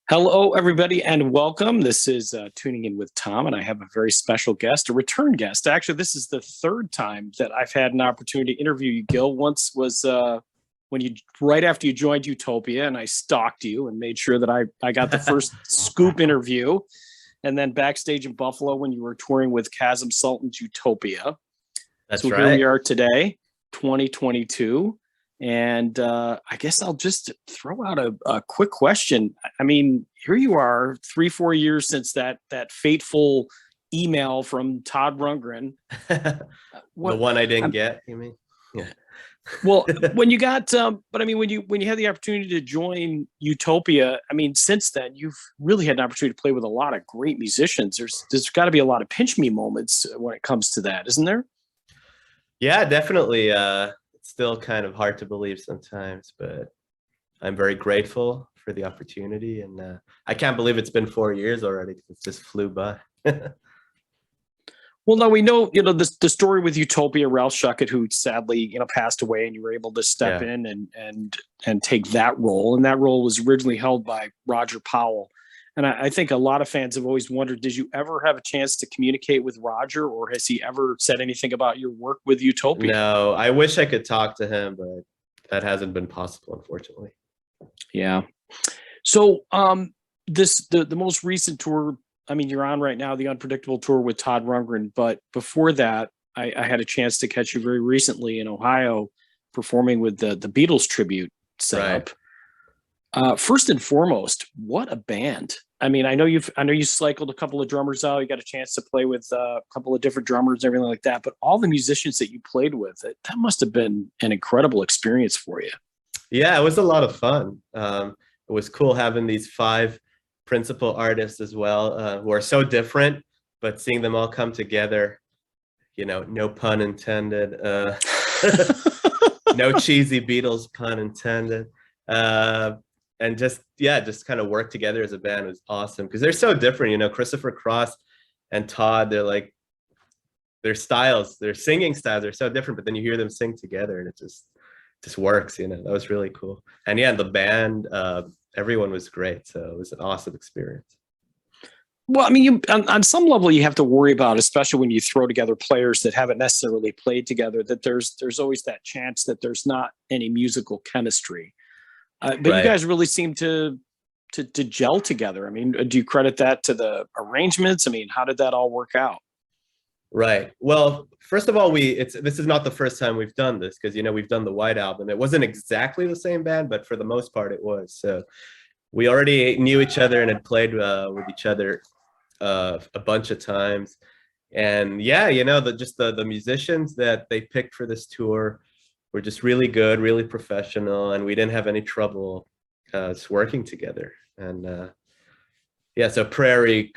Hello, everybody, and welcome. This is Tuning In with Thom, and I have a very special guest, a return guest. Actually, this is the third time that I've had an opportunity to interview you, Gil. Once was when you right after you joined Utopia, and I stalked you and made sure that I got the first scoop interview, and then backstage in Buffalo when you were touring with Kasim Sultan's Utopia. That's so right. Here we are today, 2022. And I guess I'll just throw out a quick question. I mean, here you are, 3-4 years since that fateful email from Todd Rundgren. The one I didn't get, you mean? Yeah. Well, when you got, but I mean, when you had the opportunity to join Utopia, I mean, since then you've really had an opportunity to play with a lot of great musicians. There's got to be a lot of pinch me moments when it comes to that, isn't there? Yeah, definitely. Still kind of hard to believe sometimes, but I'm very grateful for the opportunity, and I can't believe it's been 4 years already. It just flew by. Well, now we know, the story with Utopia, Ralph Schuckett, who sadly, passed away, and you were able to step in and take that role. And that role was originally held by Roger Powell. And I think a lot of fans have always wondered, did you ever have a chance to communicate with Roger, or has he ever said anything about your work with Utopia? No, I wish I could talk to him, but that hasn't been possible, unfortunately. Yeah. So the most recent tour, I mean, you're on right now, the Unpredictable Tour with Todd Rundgren, but before that, I had a chance to catch you very recently in Ohio performing with the Beatles tribute setup. Right. First and foremost, what a band. I mean, I know you cycled a couple of drummers out. You got a chance to play with a couple of different drummers and everything like that. But all the musicians that you played with, that must have been an incredible experience for you. Yeah, it was a lot of fun. It was cool having these 5 principal artists as well, who are so different, but seeing them all come together, no pun intended, no cheesy Beatles pun intended. And just kind of work together as a band was awesome, because they're so different. Christopher Cross and Todd, their styles, their singing styles are so different, but then you hear them sing together and it just works. That was really cool. And the band, everyone was great, so it was an awesome experience. Well, I mean, on some level, you have to worry about, especially when you throw together players that haven't necessarily played together, that there's always that chance that there's not any musical chemistry. But right. You guys really seem to gel together. I mean, do you credit that to the arrangements? I mean, how did that all work out? Right. Well, first of all, this is not the first time we've done this, because we've done the White Album. It wasn't exactly the same band, but for the most part, it was. So we already knew each other and had played with each other a bunch of times. And the musicians that they picked for this tour were just really good, really professional, and we didn't have any trouble just working together. And so Prairie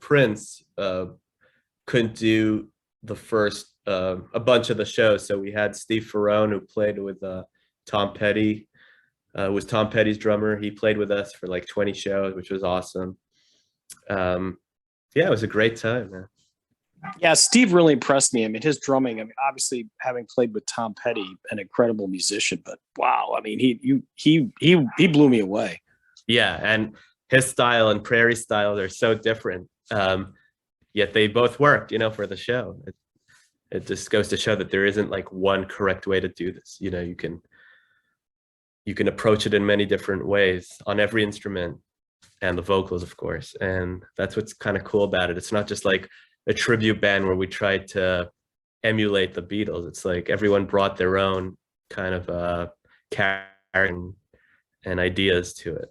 Prince couldn't do the first a bunch of the shows, so we had Steve Ferrone, who played with Tom Petty, was Tom Petty's drummer. He played with us for like 20 shows, which was awesome. It was a great time, man. Yeah, Steve really impressed me. I mean, his drumming, I mean, obviously having played with Tom Petty, an incredible musician, but wow, I mean, he blew me away. Yeah, and his style and Prairie style are so different. Yet they both worked, for the show. It just goes to show that there isn't like one correct way to do this. You can approach it in many different ways on every instrument, and the vocals, of course. And that's what's kind of cool about it. It's not just like a tribute band where we tried to emulate the Beatles. It's like everyone brought their own kind of character and ideas to it.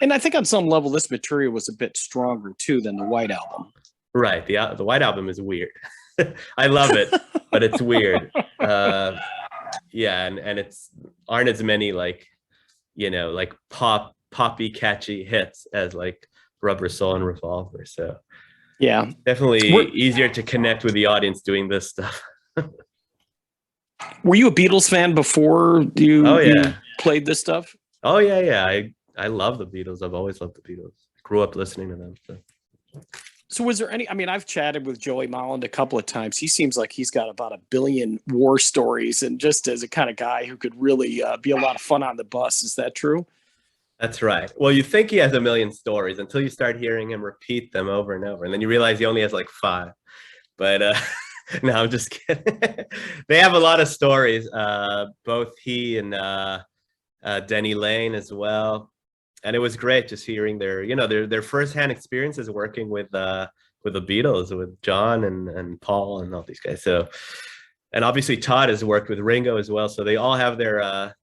And I think on some level, this material was a bit stronger too than the White Album. Right. The White Album is weird. I love it, but it's weird. And it's aren't as many like poppy catchy hits as like Rubber Soul and Revolver. So yeah, definitely easier to connect with the audience doing this stuff. Were you a Beatles fan before you played this stuff? Oh yeah. I love the Beatles. I've always loved the Beatles. Grew up listening to them. So was there any, I mean, I've chatted with Joey Molland a couple of times. He seems like he's got about 1 billion war stories, and just as a kind of guy who could really be a lot of fun on the bus. Is that true? That's right. Well, you think he has a million stories until you start hearing him repeat them over and over, and then you realize he only has like five. But no, I'm just kidding. They have a lot of stories. Both he and Denny Lane as well, and it was great just hearing their, you know, their firsthand experiences working with the Beatles, with John and Paul and all these guys. So, and obviously Todd has worked with Ringo as well. So they all have their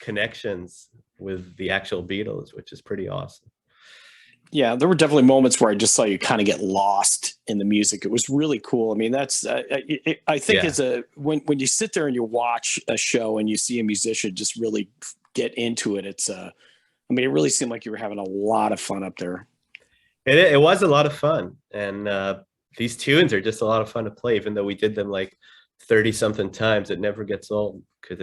connections with the actual Beatles, which is pretty awesome. Yeah, there were definitely moments where I just saw you kind of get lost in the music. It was really cool. I mean, that's I think Yeah. as a when you sit there and you watch a show and you see a musician just really get into it, it's I mean, it really seemed like you were having a lot of fun up there. It was a lot of fun, and these tunes are just a lot of fun to play, even though we did them like 30 something times. It never gets old because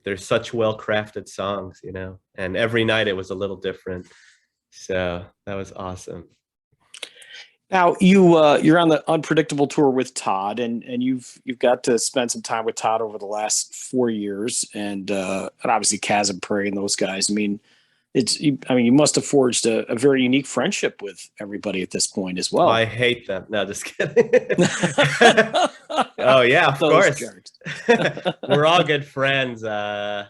they're such well crafted songs, you know, and every night it was a little different. So that was awesome. Now you're on the Unpredictable tour with Todd, and you've got to spend some time with Todd over the last 4 years, and obviously Kasim, Prairie, and those guys. I mean, I mean, you must have forged a very unique friendship with everybody at this point as well. I hate them. No, just kidding. Oh yeah, of Those course. jerks. We're all good friends. Yeah,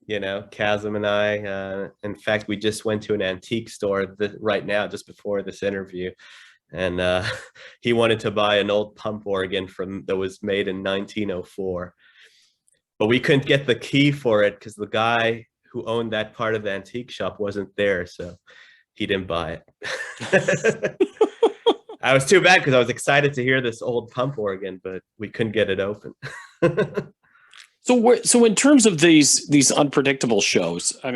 you know, Kasim and I. In fact, we just went to an antique store right now, just before this interview, and he wanted to buy an old pump organ that was made in 1904, but we couldn't get the key for it because the guy who owned that part of the antique shop wasn't there, so he didn't buy it. I was too bad because I was excited to hear this old pump organ, but we couldn't get it open. So in terms of these unpredictable shows, I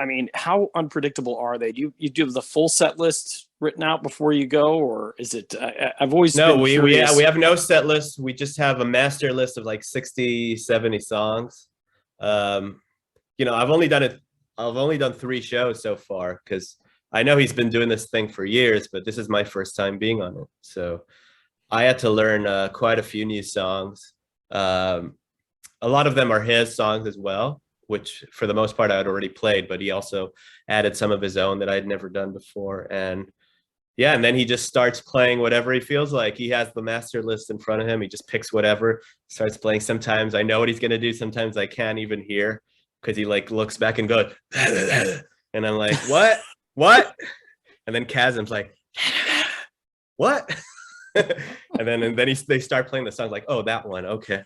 mean, how unpredictable are they? Do you have the full set list written out before you go, or is it? I've always No, been we curious. we have no set list. We just have a master list of like 60, 70 songs. You know, I've only done 3 shows so far because I know he's been doing this thing for years, but this is my first time being on it. So I had to learn quite a few new songs. A lot of them are his songs as well, which for the most part I had already played, but he also added some of his own that I'd never done before. And yeah, and then he just starts playing whatever he feels like. He has the master list in front of him. He just picks whatever, starts playing. Sometimes I know what he's going to do. Sometimes I can't even hear because he like looks back and goes, and I'm like, what? And then Kasim's like, what? and then they start playing the song like, oh, that one. Okay.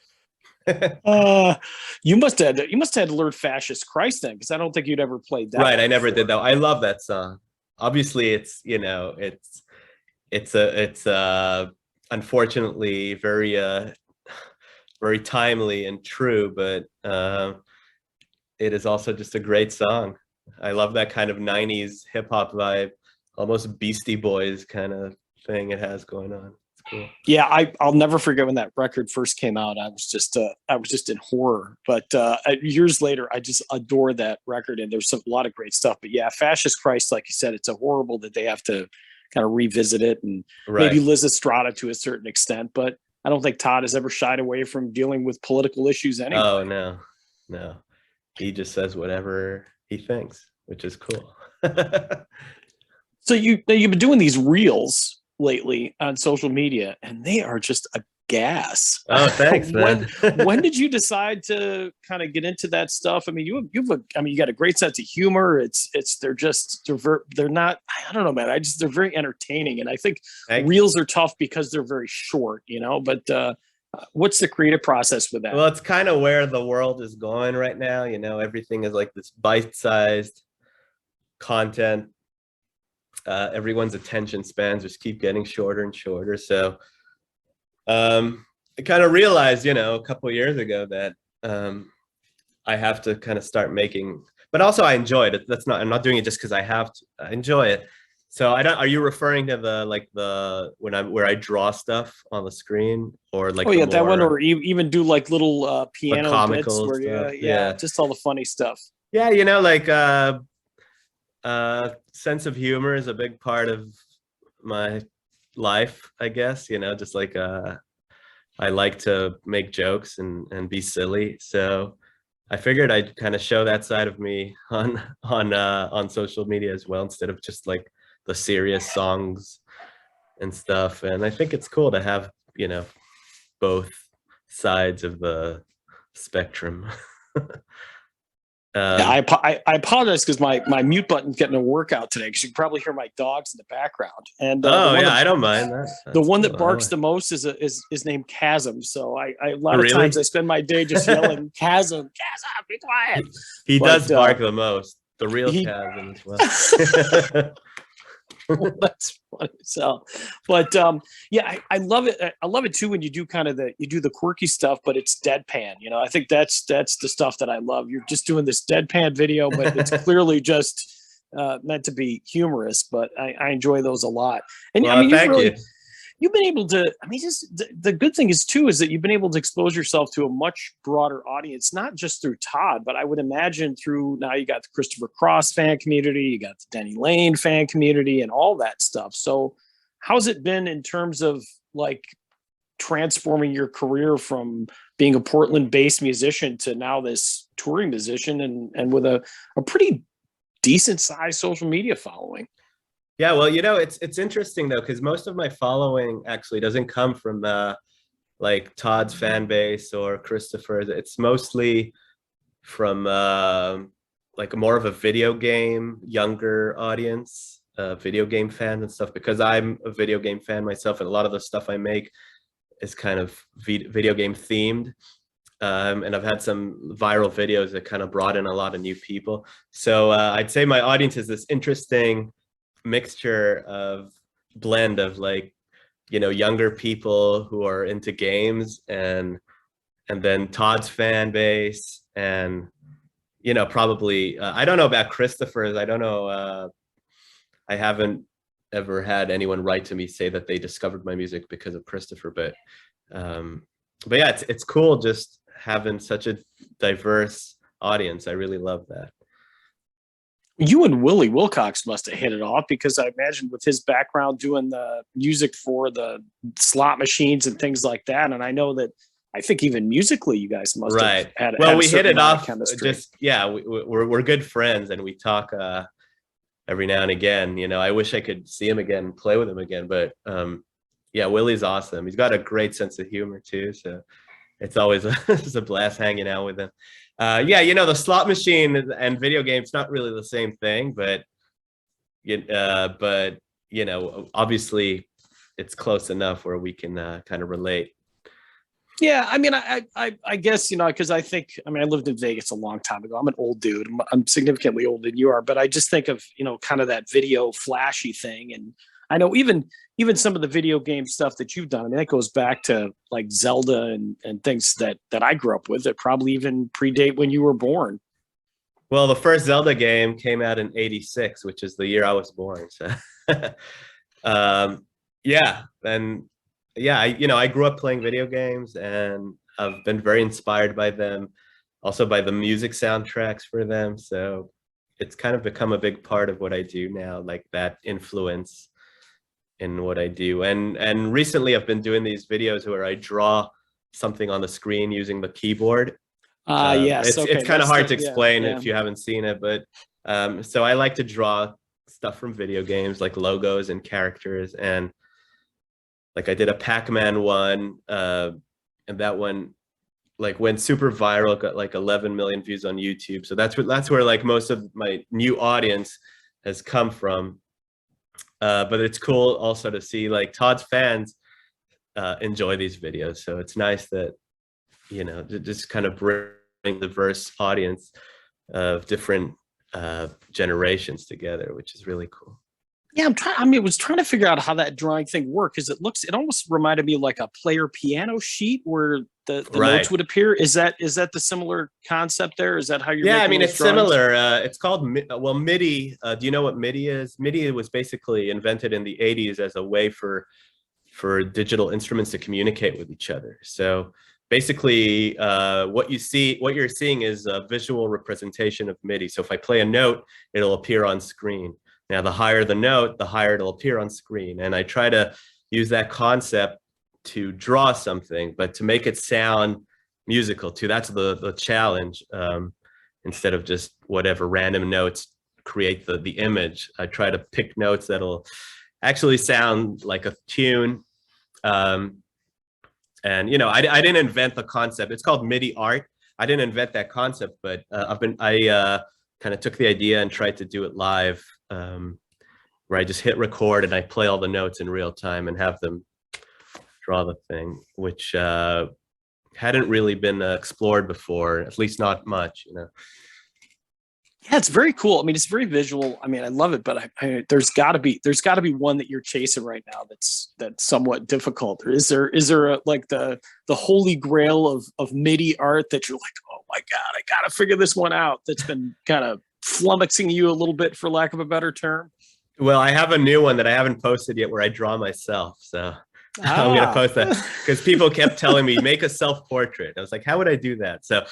You must have had to learn Fascist Christ then, because I don't think you'd ever played that. Right. I never did that. I love that song. Obviously it's, you know, it's unfortunately very timely and true, but it is also just a great song. I love that kind of 90s hip hop vibe, almost Beastie Boys kind of thing it has going on. It's cool. Yeah, I'll never forget when that record first came out. I was just in horror, but years later, I just adore that record, and there's a lot of great stuff. But yeah, Fascist Christ, like you said, it's a horrible that they have to kind of revisit it, and maybe Liz Estrada to a certain extent, but I don't think Todd has ever shied away from dealing with political issues anyway. Oh no, he just says whatever he thinks, which is cool. So you've been doing these reels lately on social media, and they are just a gas. Oh, thanks, man. when did you decide to kind of get into that stuff? I mean, you got a great sense of humor. They're not, I don't know, man. They're very entertaining, and I think reels are tough because they're very short, you know. But what's the creative process with that? Well, it's kind of where the world is going right now. You know, everything is like this bite-sized content. Everyone's attention spans just keep getting shorter and shorter. So I kind of realized, you know, a couple of years ago that I have to kind of start making, but also I enjoy it. I'm not doing it just because I have to. I enjoy it. So are you referring to where I draw stuff on the screen, or like? Oh yeah, that one, or you even do like little piano bits where yeah, just all the funny stuff. Yeah, you know, like sense of humor is a big part of my life, I guess. You know, just like I like to make jokes and be silly. So I figured I'd kind of show that side of me on social media as well, instead of just like the serious songs and stuff. And I think it's cool to have, you know, both sides of the spectrum. Yeah, I apologize because my mute button's getting a workout today, because you can probably hear my dogs in the background. And oh yeah, I don't mind that. The one that cool. barks the most is named Kasim. So I a lot Really? of times I spend my day just yelling, Kasim, be quiet. He does bark the most. The real Kasim as well. That's funny. So, but yeah, I love it. I love it too when you do kind of you do the quirky stuff, but it's deadpan. You know, I think that's the stuff that I love. You're just doing this deadpan video, but it's clearly just meant to be humorous. But I enjoy those a lot. And well, I mean, thank you. You've been able to, I mean, just the good thing is too, is that you've been able to expose yourself to a much broader audience, not just through Todd, but I would imagine through, now you got the Christopher Cross fan community, you got the Denny Lane fan community and all that stuff. So how's it been in terms of like transforming your career from being a Portland based musician to now this touring musician and with a pretty decent sized social media following? Yeah, well, you know, it's interesting though, because most of my following actually doesn't come from like Todd's fan base or Christopher's. It's mostly from like more of a video game, younger audience, video game fans and stuff, because I'm a video game fan myself, and a lot of the stuff I make is kind of video game themed. And I've had some viral videos that kind of brought in a lot of new people. So I'd say my audience is this interesting mixture of blend of, like, you know, younger people who are into games, and then Todd's fan base, and, you know, probably I don't know about Christopher's. I don't know. I haven't ever had anyone write to me say that they discovered my music because of Christopher, but yeah, it's cool just having such a diverse audience. I really love that. You and Willie Wilcox must have hit it off, because I imagine with his background doing the music for the slot machines and things like that. And I know that, I think even musically you guys must have had. Well, we hit it off. Just, yeah, we're good friends, and we talk every now and again. You know, I wish I could see him again, play with him again, but yeah, Willie's awesome. He's got a great sense of humor too, so it's always it's a blast hanging out with him. Yeah, you know, the slot machine and video games, not really the same thing, but you know, obviously it's close enough where we can kind of relate. Yeah, I mean, I guess, you know, because I think, I mean, I lived in Vegas a long time ago. I'm an old dude. I'm significantly older than you are, but I just think of, you know, kind of that video flashy thing. And I know even some of the video game stuff that you've done, I mean, that goes back to like Zelda and things that I grew up with that probably even predate when you were born. Well, the first Zelda game came out in '86, which is the year I was born. So, yeah, and yeah, I grew up playing video games, and I've been very inspired by them, also by the music soundtracks for them. So it's kind of become a big part of what I do now, like that influence in what I do. And recently I've been doing these videos where I draw something on the screen using the keyboard. Yes, it's kind of hard to explain if you haven't seen it, but so I like to draw stuff from video games, like logos and characters, and like I did a Pac-Man one, and that one like went super viral, got like 11 million views on YouTube. So that's where like most of my new audience has come from. But it's cool also to see like Todd's fans enjoy these videos. So it's nice that, you know, to just kind of bring a diverse audience of different generations together, which is really cool. Yeah, I was trying to figure out how that drawing thing worked, because it almost reminded me of like a player piano sheet where the notes would appear. Is that the similar concept there? Is that how you're? Yeah, I mean, it's similar. It's called MIDI. Do you know what MIDI is? MIDI was basically invented in the '80s as a way for digital instruments to communicate with each other. So basically, what you're seeing is a visual representation of MIDI. So if I play a note, it'll appear on screen. Now, the higher the note, the higher it'll appear on screen. And I try to use that concept to draw something, but to make it sound, musical too. That's the challenge. Instead of just whatever random notes create the image, I try to pick notes that'll actually sound like a tune. And you know, I didn't invent the concept. It's called MIDI art. I didn't invent that concept, but I kind of took the idea and tried to do it live, where I just hit record and I play all the notes in real time and have them draw the thing, which hadn't really been explored before, at least not much, you know. Yeah, it's very cool. I mean, it's very visual. I mean, I love it, but there's got to be one that you're chasing right now that's somewhat difficult. Or is there like the holy grail of MIDI art that you're like, oh my god, I got to figure this one out? That's been kind of flummoxing you a little bit, for lack of a better term. Well, I have a new one that I haven't posted yet, where I draw myself. So I'm gonna post that because people kept telling me make a self-portrait. I was like, how would I do that? So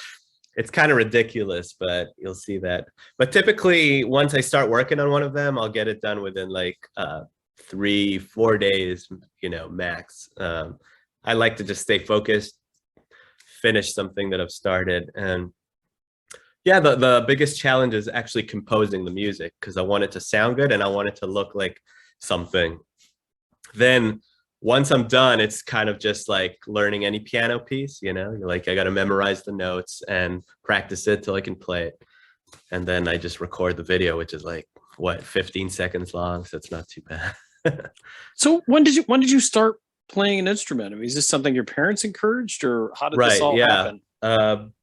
it's kind of ridiculous, but you'll see that. But typically, once I start working on one of them, I'll get it done within like 3-4 days, you know, max. I like to just stay focused, finish something that I've started. And yeah, the biggest challenge is actually composing the music, because I want it to sound good and I want it to look like something. Then once I'm done, it's kind of just like learning any piano piece, you know, you're like, I got to memorize the notes and practice it till I can play it. And then I just record the video, which is like, what, 15 seconds long. So it's not too bad. So when did you start playing an instrument? I mean, is this something your parents encouraged, or how did this all happen?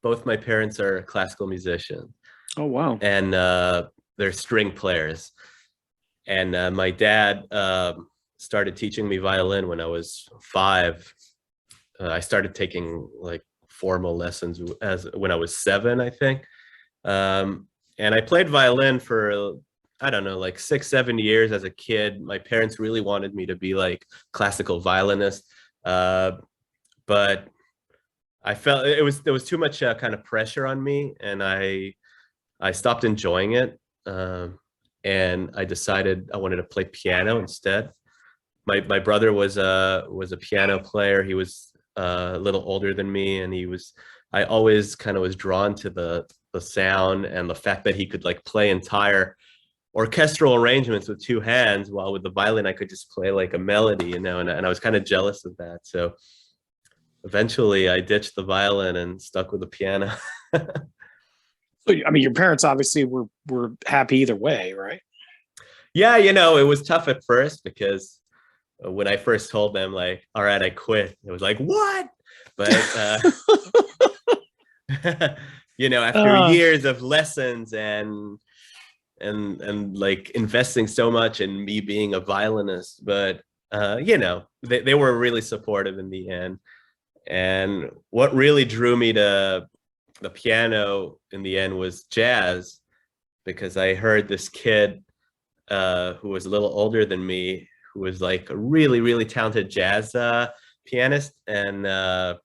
Both my parents are classical musicians. Oh, wow. And they're string players. And my dad started teaching me violin when I was 5. I started taking like formal lessons when I was 7, I think. And I played violin for, I don't know, like 6-7 years as a kid. My parents really wanted me to be like classical violinist. But I felt there was too much kind of pressure on me, and I stopped enjoying it. And I decided I wanted to play piano instead. My brother was a piano player. He was a little older than me, and I always kind of was drawn to the sound and the fact that he could like play entire orchestral arrangements with 2 hands, while with the violin I could just play like a melody, you know, and I was kind of jealous of that. So eventually I ditched the violin and stuck with the piano. So, I mean, your parents obviously were happy either way, right? Yeah, you know, it was tough at first, because when I first told them like, all right, I quit, it was like, what? But you know, after years of lessons and like investing so much in me being a violinist, but you know, they were really supportive in the end. And what really drew me to the piano in the end was jazz, because I heard this kid who was a little older than me, who was like a really, really talented jazz pianist. And I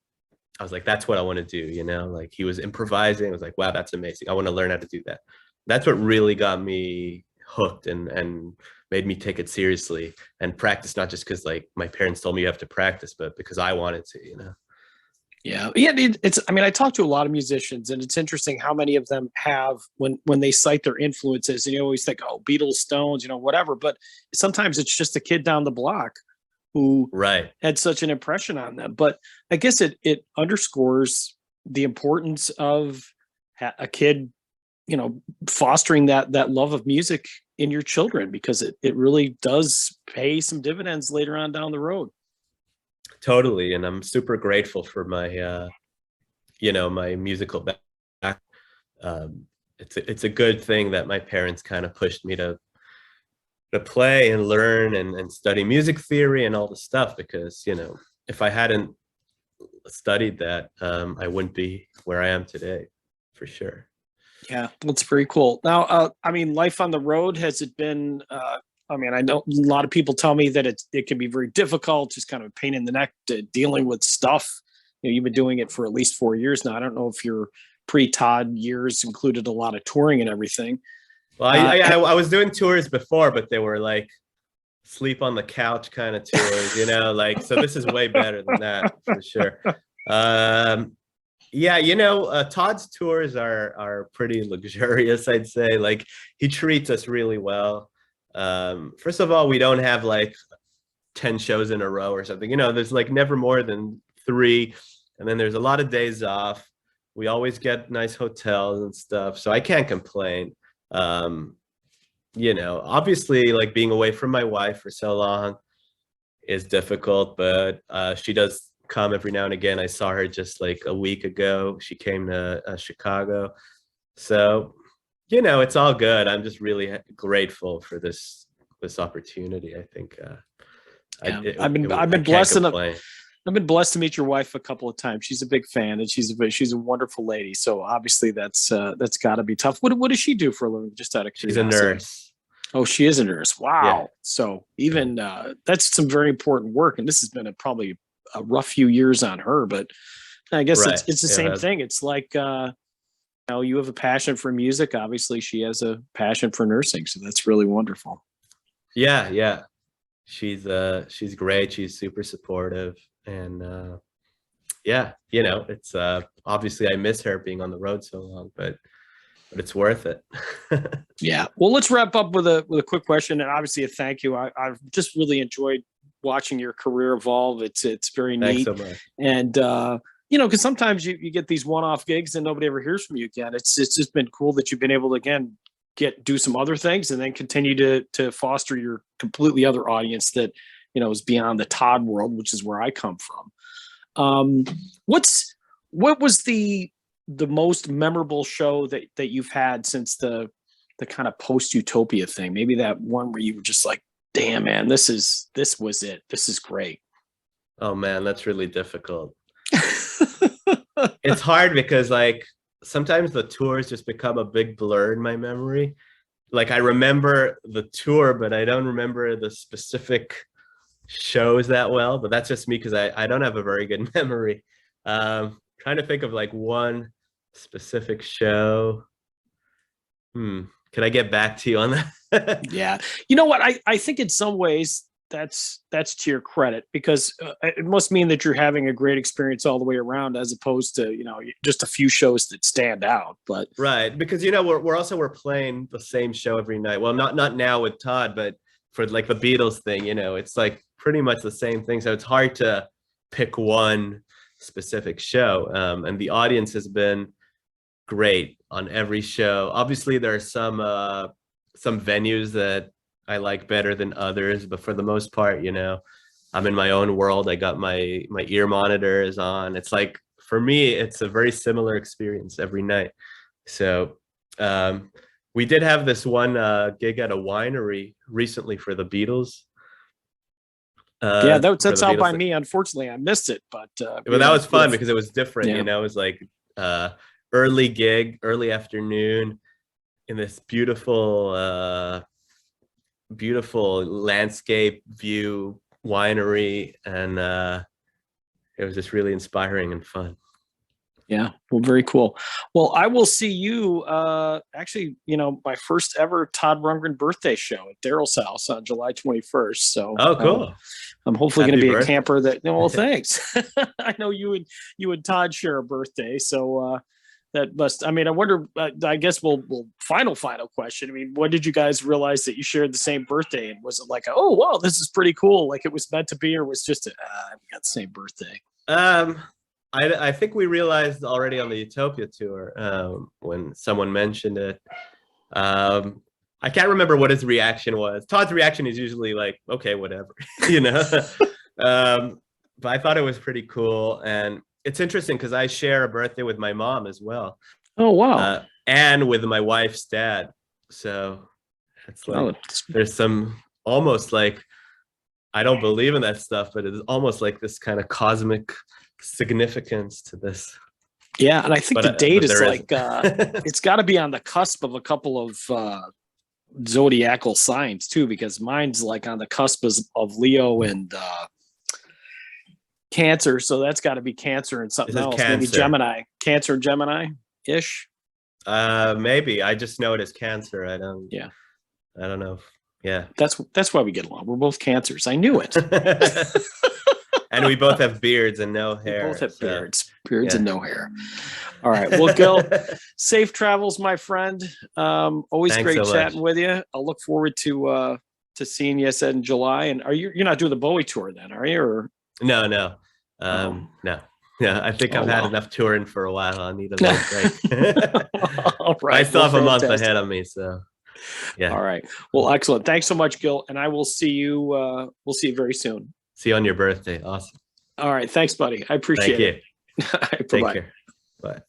was like, that's what I want to do, you know, like he was improvising. I was like, wow, that's amazing. I want to learn how to do that. That's what really got me hooked and made me take it seriously and practice, not just because like my parents told me you have to practice, but because I wanted to, you know. Yeah. I mean, I talk to a lot of musicians, and it's interesting how many of them have, when they cite their influences, and you always think, oh, Beatles, Stones, you know, whatever. But sometimes it's just a kid down the block who had such an impression on them. But I guess it underscores the importance of a kid, you know, fostering that love of music in your children, because it really does pay some dividends later on down the road. Totally. And I'm super grateful for my, you know, my musical back. It's a good thing that my parents kind of pushed me to play and learn and study music theory and all the stuff, because, you know, if I hadn't studied that, I wouldn't be where I am today, for sure. Yeah, that's very cool. Now, I mean, life on the road, has it been, I mean, I know a lot of people tell me that it can be very difficult, just kind of a pain in the neck to dealing with stuff. You know, you've been doing it for at least 4 years now. I don't know if your pre-Todd years included a lot of touring and everything. Well, I was doing tours before, but they were like sleep on the couch kind of tours, you know, like, so this is way better than that, for sure. Yeah, Todd's tours are pretty luxurious, I'd say. Like he treats us really well. First of all, we don't have like 10 shows in a row or something. There's like never more than three, and then there's a lot of days off. We always get nice hotels and stuff, so I can't complain. Um, Obviously, like being away from my wife for so long is difficult, but she does come every now and again. I saw her just like a week ago. She came to Chicago. So, it's all good. I'm just really grateful for this opportunity. I think Yeah. I I've been can't blessed enough. complain. I've been blessed to meet your wife a couple of times. She's a big fan, and she's a wonderful lady. So obviously that's got to be tough. What does she do for a living? Just out of She's a curiosity. nurse. Oh, she is a nurse. Wow. Yeah. So even that's some very important work, and this has been probably a rough few years on her. But I guess Right. it's the It same has. thing. It's like you have a passion for music. Obviously, she has a passion for nursing. So that's really wonderful. Yeah, yeah. She's great. She's super supportive. And yeah, it's obviously I miss her being on the road so long, but it's worth it. Yeah. Well, let's wrap up with a quick question, and obviously a thank you. I've just really enjoyed watching your career evolve. It's very Thanks neat, so much. and because sometimes you get these one-off gigs and nobody ever hears from you again. It's just been cool that you've been able to again do some other things and then continue to foster your completely other audience that is beyond the Todd world, which is where I come from. What was the most memorable show that you've had since the kind of post Utopia thing? Maybe that one where you were just like, damn man, this was it. This is great. Oh man, that's really difficult. It's hard because like sometimes the tours just become a big blur in my memory. Like I remember the tour, but I don't remember the specific shows that well. But that's just me because I don't have a very good memory. Trying to think of like one specific show. Could I get back to you on that? Yeah. You know what? I think in some ways that's to your credit, because it must mean that you're having a great experience all the way around, as opposed to, just a few shows that stand out. But right. Because, we're playing the same show every night. Well, not now with Todd, but for like the Beatles thing, it's like pretty much the same thing. So it's hard to pick one specific show. And the audience has been great on every show. Obviously there are some venues that I like better than others, but for the most part, I'm in my own world. I got my ear monitors on. It's like, for me, it's a very similar experience every night. So we did have this one gig at a winery recently for the Beatles. Yeah, that's out by me. Unfortunately, I missed it, but that was fun because it was different. Yeah. It was like early gig, early afternoon in this beautiful landscape view winery, and it was just really inspiring and fun. Yeah, well, very cool. Well, I will see you actually, my first ever Todd Rundgren birthday show at Daryl's house on July 21st. So oh, cool. I'm hopefully going to be birthday. a camper that, well, thanks. I know you and Todd share a birthday. So that must, I wonder, I guess we'll final question. When did you guys realize that you shared the same birthday? And was it like, oh, wow, this is pretty cool, like it was meant to be, or was just we got the same birthday? I think we realized already on the Utopia tour when someone mentioned it. I can't remember what his reaction was. Todd's reaction is usually like, okay, whatever, but I thought it was pretty cool. And it's interesting because I share a birthday with my mom as well. Oh, wow. And with my wife's dad. So it's like, there's some almost like, I don't believe in that stuff, but it's almost like this kind of cosmic significance to this. Yeah, and I think the date is like it's got to be on the cusp of a couple of zodiacal signs too, because mine's like on the cusp of Leo and Cancer, so that's got to be Cancer and something else. Cancer. Maybe Gemini, Cancer, Gemini ish. Maybe I just know it as Cancer. I don't. Yeah, I don't know. Yeah, that's why we get along. We're both Cancers. I knew it. And we both have beards and no We hair. both have so, beards yeah. and no hair. All right. Well, Gil, safe travels, my friend. Always Thanks great so chatting much. with you. I'll look forward to seeing you, I said, in July. And you're not doing the Bowie tour then, are you? Or No. Oh. No. Yeah, I think Oh, I've had well. enough touring for a while. I need a little break. All right. I still Well, have a month fantastic. ahead of me, so yeah. All right. Well, excellent. Thanks so much, Gil. And I will see you. We'll see you very soon. See you on your birthday. Awesome. All right. Thanks, buddy. I appreciate Thank you. it. Take Bye-bye. care. Bye.